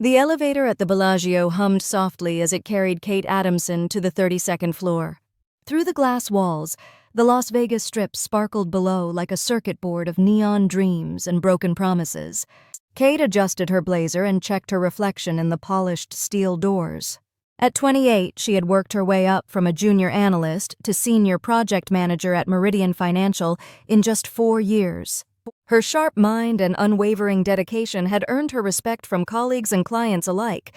The elevator at the Bellagio hummed softly as it carried Kate Adamson to the 32nd floor. Through the glass walls, the Las Vegas Strip sparkled below like a circuit board of neon dreams and broken promises. Kate adjusted her blazer and checked her reflection in the polished steel doors. At 28, she had worked her way up from a junior analyst to senior project manager at Meridian Financial in just 4 years. Her sharp mind and unwavering dedication had earned her respect from colleagues and clients alike,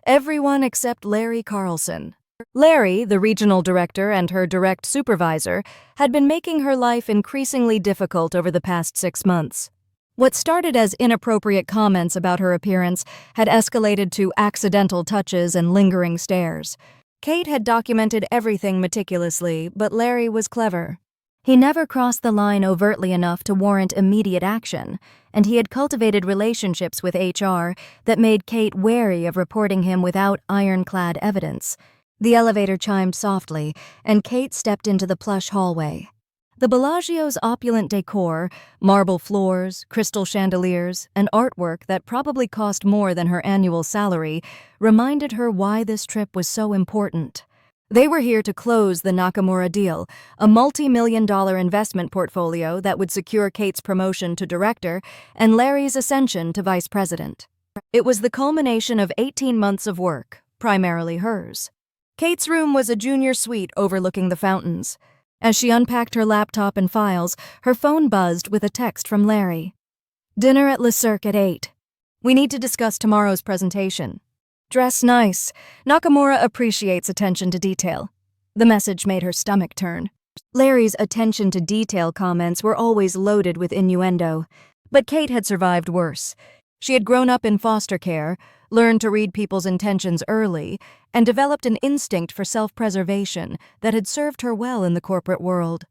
everyone except Larry Carlson. Larry, the regional director and her direct supervisor, had been making her life increasingly difficult over the past 6 months. What started as inappropriate comments about her appearance had escalated to accidental touches and lingering stares. Kate had documented everything meticulously, but Larry was clever. He never crossed the line overtly enough to warrant immediate action, and he had cultivated relationships with HR that made Kate wary of reporting him without ironclad evidence. The elevator chimed softly, and Kate stepped into the plush hallway. The Bellagio's opulent decor, marble floors, crystal chandeliers, and artwork that probably cost more than her annual salary reminded her why this trip was so important. They were here to close the Nakamura deal, a multi-million-dollar investment portfolio that would secure Kate's promotion to director and Larry's ascension to vice president. It was the culmination of 18 months of work, primarily hers. Kate's room was a junior suite overlooking the fountains. As she unpacked her laptop and files, her phone buzzed with a text from Larry. "Dinner at Le Cirque at 8. We need to discuss tomorrow's presentation. Dress nice. Nakamura appreciates attention to detail." The message made her stomach turn. Larry's attention to detail comments were always loaded with innuendo, but Kate had survived worse. She had grown up in foster care, learned to read people's intentions early, and developed an instinct for self-preservation that had served her well in the corporate world.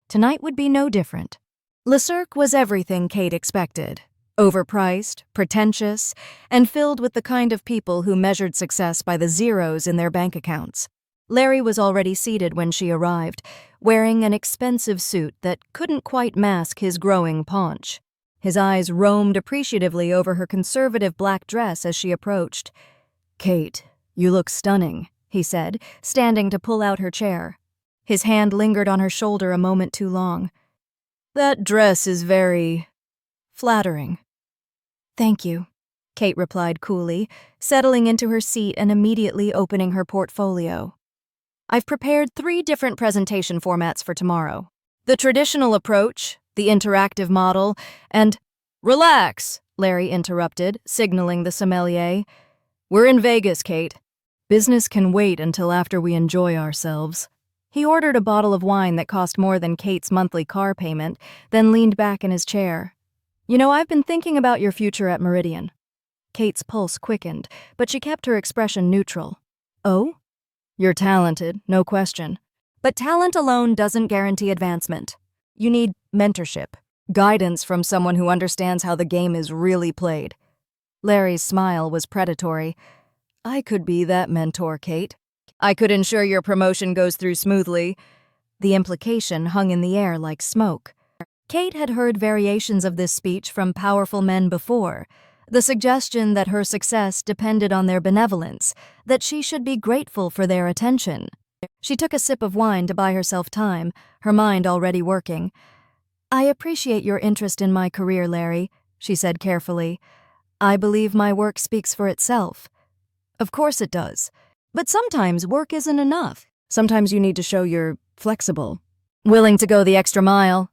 Tonight would be no different. Le Cirque was everything Kate expected. Overpriced, pretentious, and filled with the kind of people who measured success by the zeros in their bank accounts. Larry was already seated when she arrived, wearing an expensive suit that couldn't quite mask his growing paunch. His eyes roamed appreciatively over her conservative black dress as she approached. "Kate, you look stunning," he said, standing to pull out her chair. His hand lingered on her shoulder a moment too long. "That dress is very flattering." "Thank you," Kate replied coolly, settling into her seat and immediately opening her portfolio. "I've prepared 3 different presentation formats for tomorrow. The traditional approach, the interactive model, and—" "Relax," Larry interrupted, signaling the sommelier. "We're in Vegas, Kate. Business can wait until after we enjoy ourselves." He ordered a bottle of wine that cost more than Kate's monthly car payment, then leaned back in his chair. "You know, I've been thinking about your future at Meridian." Kate's pulse quickened, but she kept her expression neutral. "Oh? You're talented, no question. But talent alone doesn't guarantee advancement. You need mentorship, guidance from someone who understands how the game is really played." Larry's smile was predatory. "I could be that mentor, Kate. I could ensure your promotion goes through smoothly." The implication hung in the air like smoke. Kate had heard variations of this speech from powerful men before, the suggestion that her success depended on their benevolence, that she should be grateful for their attention. She took a sip of wine to buy herself time, her mind already working. "I appreciate your interest in my career, Larry," she said carefully. "I believe my work speaks for itself." "Of course it does. But sometimes work isn't enough. Sometimes you need to show you're flexible, willing to go the extra mile."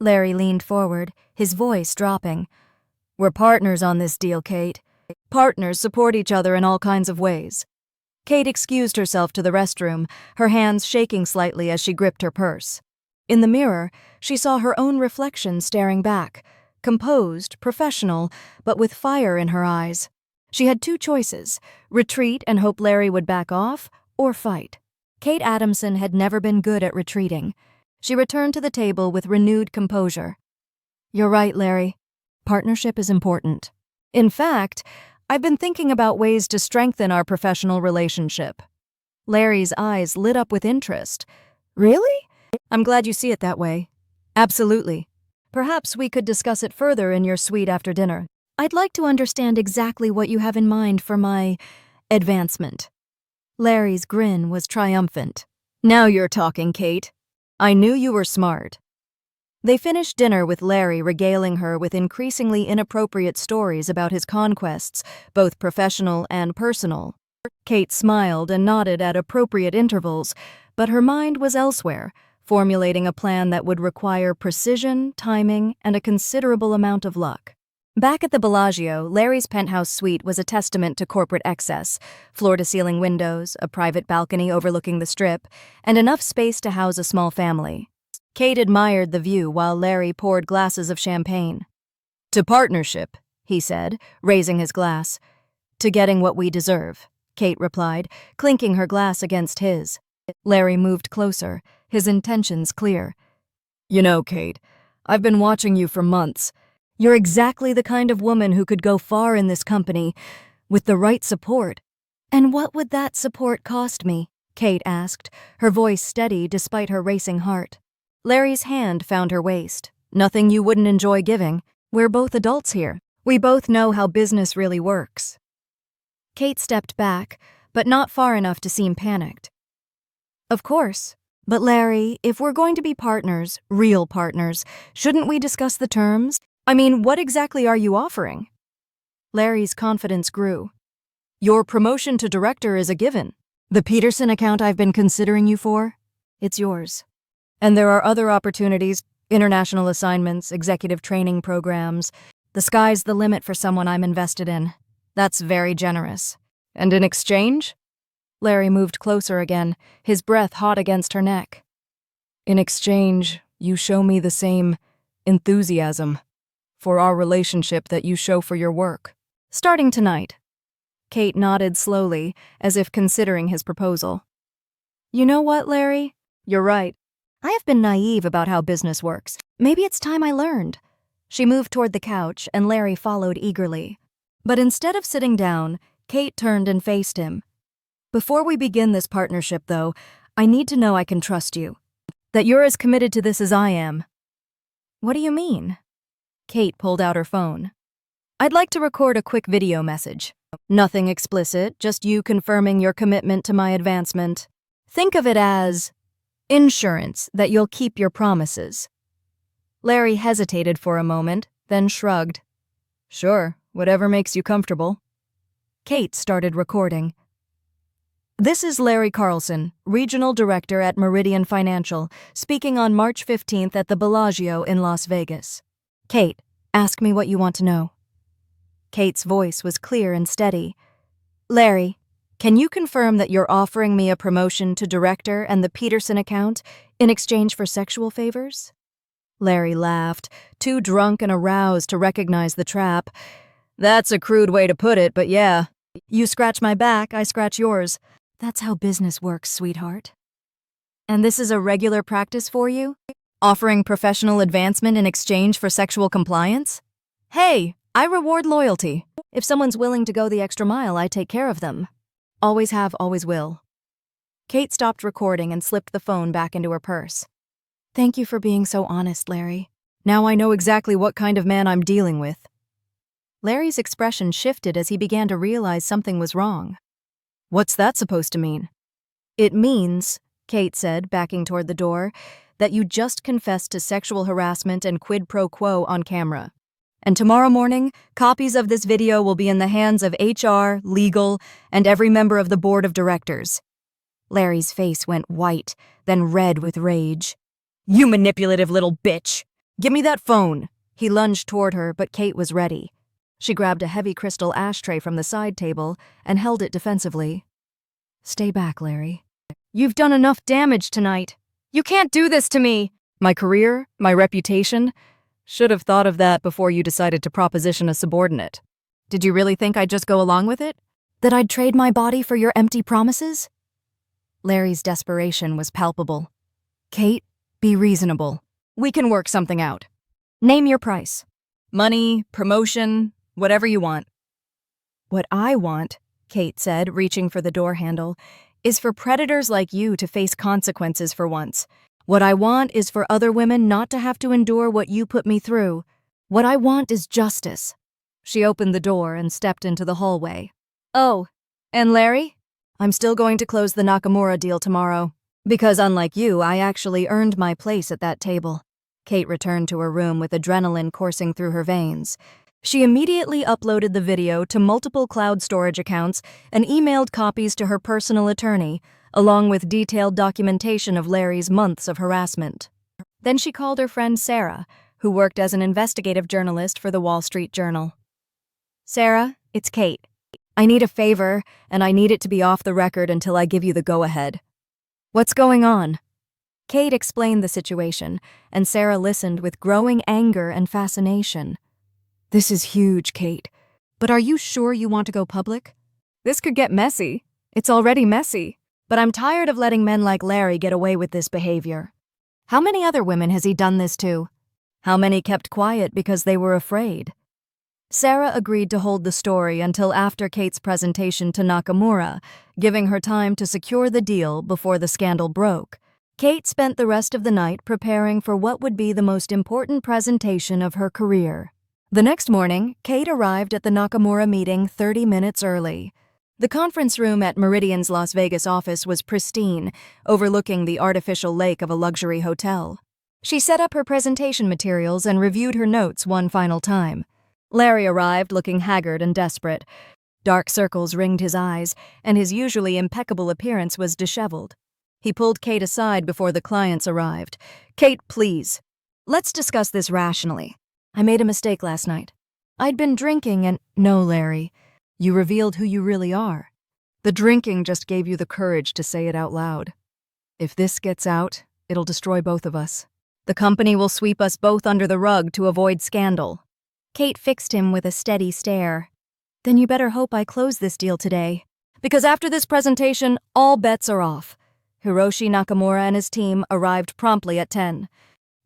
Larry leaned forward, his voice dropping. "We're partners on this deal, Kate. Partners support each other in all kinds of ways." Kate excused herself to the restroom, her hands shaking slightly as she gripped her purse. In the mirror, she saw her own reflection staring back, composed, professional, but with fire in her eyes. She had 2 choices: retreat and hope Larry would back off, or fight. Kate Adamson had never been good at retreating. She returned to the table with renewed composure. "You're right, Larry. Partnership is important. In fact, I've been thinking about ways to strengthen our professional relationship." Larry's eyes lit up with interest. "Really? I'm glad you see it that way." "Absolutely. Perhaps we could discuss it further in your suite after dinner." I'd like to understand exactly what you have in mind for my advancement. Larry's grin was triumphant. Now you're talking, Kate. I knew you were smart. They finished dinner with Larry regaling her with increasingly inappropriate stories about his conquests, both professional and personal. Kate smiled and nodded at appropriate intervals, but her mind was elsewhere, formulating a plan that would require precision, timing, and a considerable amount of luck. Back at the Bellagio, Larry's penthouse suite was a testament to corporate excess: floor-to-ceiling windows, a private balcony overlooking the Strip, and enough space to house a small family. Kate admired the view while Larry poured glasses of champagne. "To partnership," he said, raising his glass. "To getting what we deserve," Kate replied, clinking her glass against his. Larry moved closer, his intentions clear. "You know, Kate, I've been watching you for months. You're exactly the kind of woman who could go far in this company, with the right support." "And what would that support cost me?" Kate asked, her voice steady despite her racing heart. Larry's hand found her waist. "Nothing you wouldn't enjoy giving. We're both adults here. We both know how business really works." Kate stepped back, but not far enough to seem panicked. "Of course. But Larry, if we're going to be partners, real partners, shouldn't we discuss the terms? I mean, what exactly are you offering?" Larry's confidence grew. "Your promotion to director is a given. The Peterson account I've been considering you for, it's yours. And there are other opportunities, international assignments, executive training programs. The sky's the limit for someone I'm invested in. That's very generous. And in exchange?" Larry moved closer again, his breath hot against her neck. "In exchange, you show me the same enthusiasm for our relationship that you show for your work. Starting tonight." Kate nodded slowly, as if considering his proposal. "You know what, Larry? You're right. I have been naive about how business works. Maybe it's time I learned." She moved toward the couch, and Larry followed eagerly. But instead of sitting down, Kate turned and faced him. "Before we begin this partnership, though, I need to know I can trust you. That you're as committed to this as I am." "What do you mean?" Kate pulled out her phone. "I'd like to record a quick video message. Nothing explicit, just you confirming your commitment to my advancement. Think of it as insurance that you'll keep your promises." Larry hesitated for a moment, then shrugged. "Sure, whatever makes you comfortable." Kate started recording. "This is Larry Carlson, Regional Director at Meridian Financial, speaking on March 15th at the Bellagio in Las Vegas. Kate, ask me what you want to know." Kate's voice was clear and steady. "Larry, can you confirm that you're offering me a promotion to director and the Peterson account in exchange for sexual favors?" Larry laughed, too drunk and aroused to recognize the trap. "That's a crude way to put it, but yeah. You scratch my back, I scratch yours. That's how business works, sweetheart." "And this is a regular practice for you? Offering professional advancement in exchange for sexual compliance? Hey, I reward loyalty. If someone's willing to go the extra mile, I take care of them. Always have, always will." Kate stopped recording and slipped the phone back into her purse. "Thank you for being so honest, Larry. Now I know exactly what kind of man I'm dealing with." Larry's expression shifted as he began to realize something was wrong. "What's that supposed to mean?" "It means," Kate said, backing toward the door, "that you just confessed to sexual harassment and quid pro quo on camera. And tomorrow morning, copies of this video will be in the hands of HR, legal, and every member of the board of directors." Larry's face went white, then red with rage. "You manipulative little bitch! Give me that phone!" He lunged toward her, but Kate was ready. She grabbed a heavy crystal ashtray from the side table and held it defensively. "Stay back, Larry. You've done enough damage tonight. You can't do this to me! My career, my reputation. Should have thought of that before you decided to proposition a subordinate. Did you really think I'd just go along with it? That I'd trade my body for your empty promises?" Larry's desperation was palpable. "Kate, be reasonable. We can work something out. Name your price. Money, promotion, whatever you want." "What I want," Kate said, reaching for the door handle, "is for predators like you to face consequences for once. What I want is for other women not to have to endure what you put me through. What I want is justice." She opened the door and stepped into the hallway. "Oh, and Larry? I'm still going to close the Nakamura deal tomorrow. Because unlike you, I actually earned my place at that table." Kate returned to her room with adrenaline coursing through her veins. She immediately uploaded the video to multiple cloud storage accounts and emailed copies to her personal attorney, along with detailed documentation of Larry's months of harassment. Then she called her friend Sarah, who worked as an investigative journalist for the Wall Street Journal. "Sarah, it's Kate. I need a favor, and I need it to be off the record until I give you the go-ahead." "What's going on?" Kate explained the situation, and Sarah listened with growing anger and fascination. "This is huge, Kate. But are you sure you want to go public? This could get messy. It's already messy. But I'm tired of letting men like Larry get away with this behavior. How many other women has he done this to? How many kept quiet because they were afraid?" Sarah agreed to hold the story until after Kate's presentation to Nakamura, giving her time to secure the deal before the scandal broke. Kate spent the rest of the night preparing for what would be the most important presentation of her career. The next morning, Kate arrived at the Nakamura meeting 30 minutes early. The conference room at Meridian's Las Vegas office was pristine, overlooking the artificial lake of a luxury hotel. She set up her presentation materials and reviewed her notes one final time. Larry arrived looking haggard and desperate. Dark circles ringed his eyes, and his usually impeccable appearance was disheveled. He pulled Kate aside before the clients arrived. "Kate, please. Let's discuss this rationally. I made a mistake last night. I'd been drinking and—" "No, Larry. You revealed who you really are. The drinking just gave you the courage to say it out loud. If this gets out, it'll destroy both of us. The company will sweep us both under the rug to avoid scandal." Kate fixed him with a steady stare. "Then you better hope I close this deal today. Because after this presentation, all bets are off." Hiroshi Nakamura and his team arrived promptly at 10.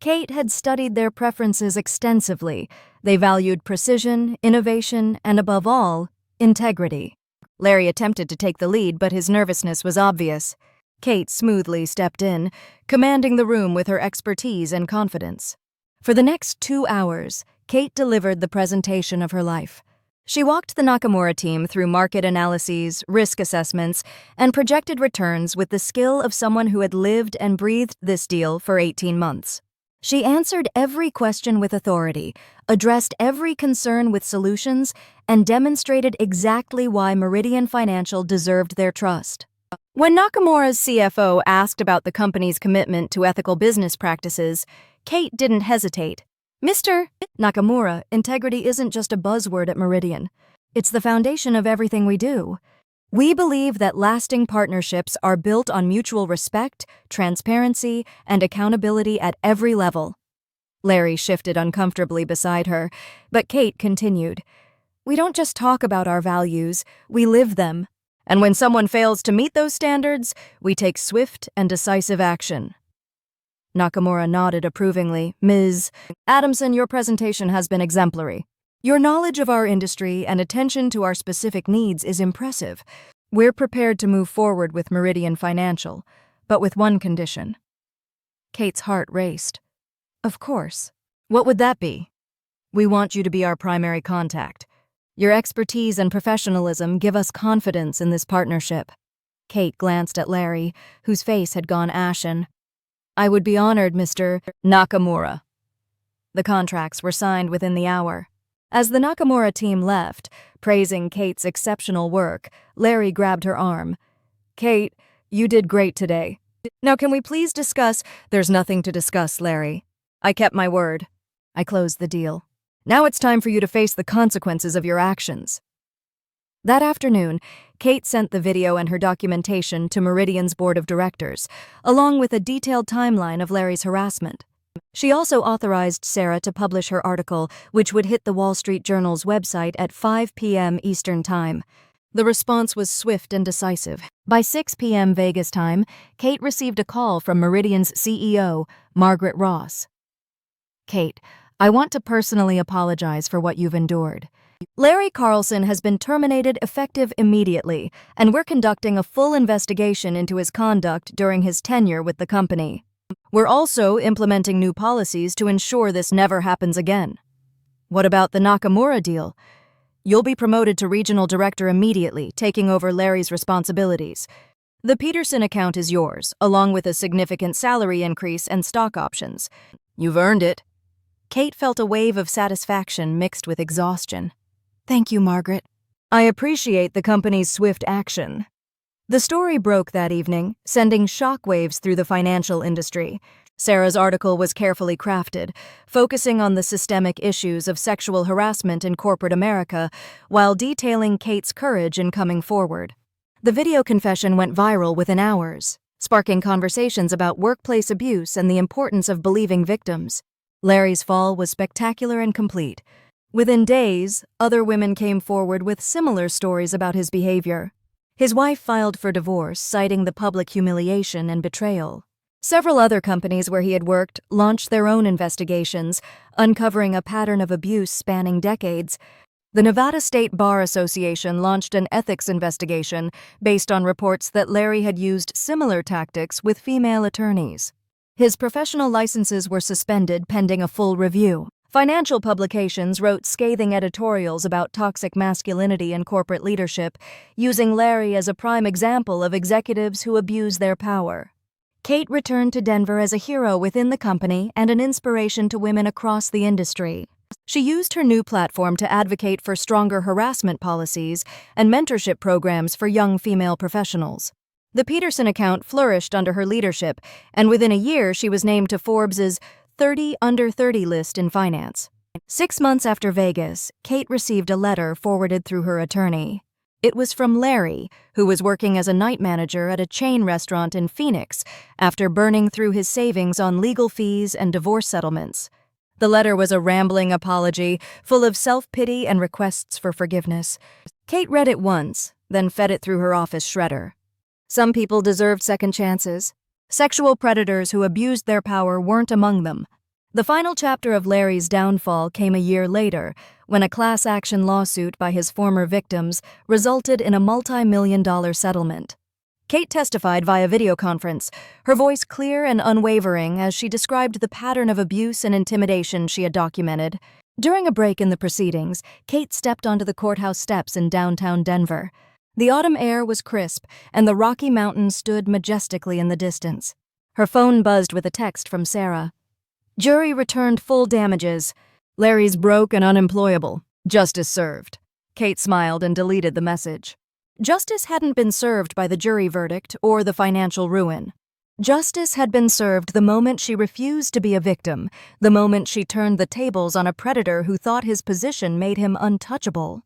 Kate had studied their preferences extensively. They valued precision, innovation, and above all, integrity. Larry attempted to take the lead, but his nervousness was obvious. Kate smoothly stepped in, commanding the room with her expertise and confidence. For the next 2 hours, Kate delivered the presentation of her life. She walked the Nakamura team through market analyses, risk assessments, and projected returns with the skill of someone who had lived and breathed this deal for 18 months. She answered every question with authority, addressed every concern with solutions, and demonstrated exactly why Meridian Financial deserved their trust. When Nakamura's CFO asked about the company's commitment to ethical business practices, Kate didn't hesitate. "Mr. Nakamura, integrity isn't just a buzzword at Meridian. It's the foundation of everything we do. We believe that lasting partnerships are built on mutual respect, transparency, and accountability at every level." Larry shifted uncomfortably beside her, but Kate continued. "We don't just talk about our values, we live them. And when someone fails to meet those standards, we take swift and decisive action." Nakamura nodded approvingly. "Ms. Adamson, your presentation has been exemplary. Your knowledge of our industry and attention to our specific needs is impressive. We're prepared to move forward with Meridian Financial, but with one condition." Kate's heart raced. "Of course. What would that be?" "We want you to be our primary contact. Your expertise and professionalism give us confidence in this partnership." Kate glanced at Larry, whose face had gone ashen. "I would be honored, Mr. Nakamura." The contracts were signed within the hour. As the Nakamura team left, praising Kate's exceptional work, Larry grabbed her arm. "Kate, you did great today. Now can we please discuss—" "There's nothing to discuss, Larry. I kept my word. I closed the deal. Now it's time for you to face the consequences of your actions." That afternoon, Kate sent the video and her documentation to Meridian's board of directors, along with a detailed timeline of Larry's harassment. She also authorized Sarah to publish her article, which would hit the Wall Street Journal's website at 5 p.m. Eastern Time. The response was swift and decisive. By 6 p.m. Vegas time, Kate received a call from Meridian's CEO, Margaret Ross. "Kate, I want to personally apologize for what you've endured. Larry Carlson has been terminated effective immediately, and we're conducting a full investigation into his conduct during his tenure with the company. We're also implementing new policies to ensure this never happens again." "What about the Nakamura deal? You'll be promoted to regional director immediately, taking over Larry's responsibilities. The Peterson account is yours, along with a significant salary increase and stock options. You've earned it." Kate felt a wave of satisfaction mixed with exhaustion. "Thank you, Margaret. I appreciate the company's swift action." The story broke that evening, sending shockwaves through the financial industry. Sarah's article was carefully crafted, focusing on the systemic issues of sexual harassment in corporate America while detailing Kate's courage in coming forward. The video confession went viral within hours, sparking conversations about workplace abuse and the importance of believing victims. Larry's fall was spectacular and complete. Within days, other women came forward with similar stories about his behavior. His wife filed for divorce, citing the public humiliation and betrayal. Several other companies where he had worked launched their own investigations, uncovering a pattern of abuse spanning decades. The Nevada State Bar Association launched an ethics investigation based on reports that Larry had used similar tactics with female attorneys. His professional licenses were suspended pending a full review. Financial publications wrote scathing editorials about toxic masculinity in corporate leadership, using Larry as a prime example of executives who abuse their power. Kate returned to Denver as a hero within the company and an inspiration to women across the industry. She used her new platform to advocate for stronger harassment policies and mentorship programs for young female professionals. The Peterson account flourished under her leadership, and within a year she was named to Forbes' 30 Under 30 list in finance. 6 months after Vegas, Kate received a letter forwarded through her attorney. It was from Larry, who was working as a night manager at a chain restaurant in Phoenix after burning through his savings on legal fees and divorce settlements. The letter was a rambling apology, full of self-pity and requests for forgiveness. Kate read it once, then fed it through her office shredder. Some people deserved second chances. Sexual predators who abused their power weren't among them. The final chapter of Larry's downfall came a year later, when a class action lawsuit by his former victims resulted in a multi-million-dollar settlement. Kate testified via video conference, her voice clear and unwavering as she described the pattern of abuse and intimidation she had documented. During a break in the proceedings, Kate stepped onto the courthouse steps in downtown Denver. The autumn air was crisp, and the Rocky Mountains stood majestically in the distance. Her phone buzzed with a text from Sarah. "Jury returned full damages. Larry's broke and unemployable. Justice served." Kate smiled and deleted the message. Justice hadn't been served by the jury verdict or the financial ruin. Justice had been served the moment she refused to be a victim, the moment she turned the tables on a predator who thought his position made him untouchable.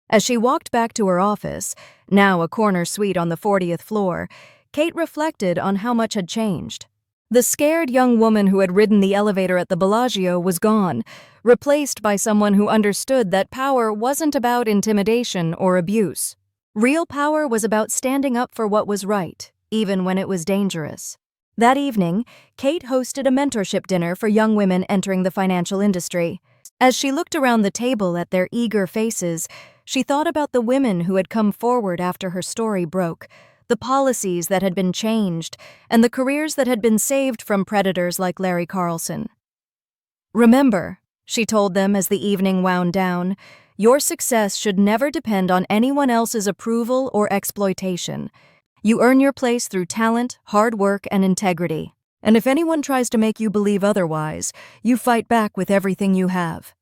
As she walked back to her office, now a corner suite on the 40th floor, Kate reflected on how much had changed. The scared young woman who had ridden the elevator at the Bellagio was gone, replaced by someone who understood that power wasn't about intimidation or abuse. Real power was about standing up for what was right, even when it was dangerous. That evening, Kate hosted a mentorship dinner for young women entering the financial industry. As she looked around the table at their eager faces, she thought about the women who had come forward after her story broke, the policies that had been changed, and the careers that had been saved from predators like Larry Carlson. "Remember," she told them as the evening wound down, "your success should never depend on anyone else's approval or exploitation. You earn your place through talent, hard work, and integrity. And if anyone tries to make you believe otherwise, you fight back with everything you have."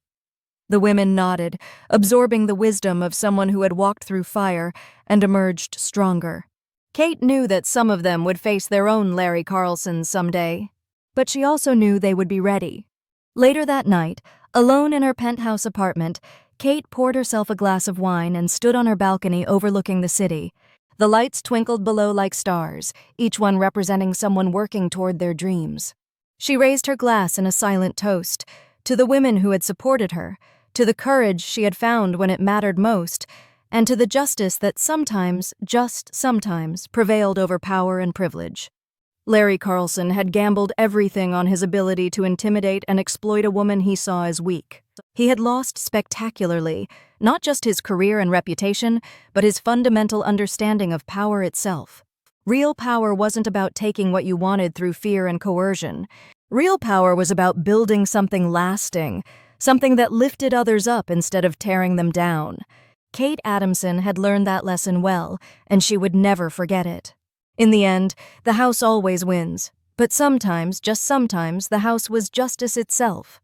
The women nodded, absorbing the wisdom of someone who had walked through fire and emerged stronger. Kate knew that some of them would face their own Larry Carlsons someday, but she also knew they would be ready. Later that night, alone in her penthouse apartment, Kate poured herself a glass of wine and stood on her balcony overlooking the city. The lights twinkled below like stars, each one representing someone working toward their dreams. She raised her glass in a silent toast, to the women who had supported her, to the courage she had found when it mattered most, and to the justice that sometimes, just sometimes, prevailed over power and privilege. Larry Carlson had gambled everything on his ability to intimidate and exploit a woman he saw as weak. He had lost spectacularly, not just his career and reputation, but his fundamental understanding of power itself. Real power wasn't about taking what you wanted through fear and coercion. Real power was about building something lasting, something that lifted others up instead of tearing them down. Kate Adamson had learned that lesson well, and she would never forget it. In the end, the house always wins, but sometimes, just sometimes, the house was justice itself.